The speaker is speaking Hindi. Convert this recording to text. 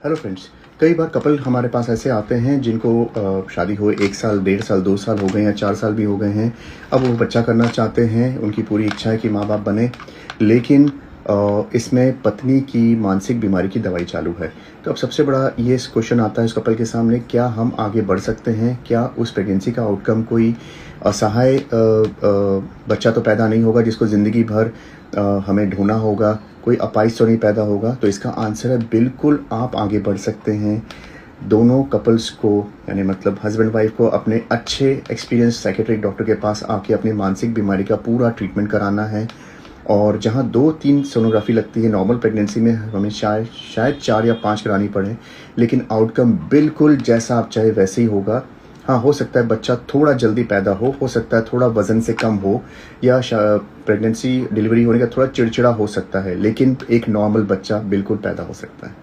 Hello friends. कई बार कपल हमारे पास ऐसे आते हैं जिनको शादी हुए 1 साल, 1.5 साल, 2 साल हो गए या 4 साल भी हो गए हैं। अब वो बच्चा करना चाहते हैं, उनकी पूरी इच्छा है कि माँ-बाप बने, लेकिन इसमें पत्नी की मानसिक बीमारी की दवाई चालू है। तो अब सबसे बड़ा ये क्वेश्चन आता है इस कपल के सामने, क्या हम आगे बढ़ सकते हैं? क्या उस प्रेगनेंसी का आउटकम कोई असहाय बच्चा तो पैदा नहीं होगा जिसको ज़िंदगी भर हमें ढूँढना होगा, कोई अपाहिज तो नहीं पैदा होगा? तो इसका आंसर है बिल्कुल, आप आगे बढ़ सकते हैं। दोनों कपल्स को, यानी मतलब हस्बैंड वाइफ को, अपने अच्छे एक्सपीरियंस साइकियाट्रिक डॉक्टर के पास आके अपनी मानसिक बीमारी का पूरा ट्रीटमेंट कराना है। और जहाँ 2-3 सोनोग्राफी लगती है नॉर्मल प्रेगनेंसी में, हमें शायद 4 या 5 करानी पड़े, लेकिन आउटकम बिल्कुल जैसा आप चाहे वैसे ही होगा। हाँ, हो सकता है बच्चा थोड़ा जल्दी पैदा हो सकता है थोड़ा वज़न से कम हो, या प्रेगनेंसी डिलीवरी होने का थोड़ा चिड़चिड़ा हो सकता है, लेकिन एक नॉर्मल बच्चा बिल्कुल पैदा हो सकता है।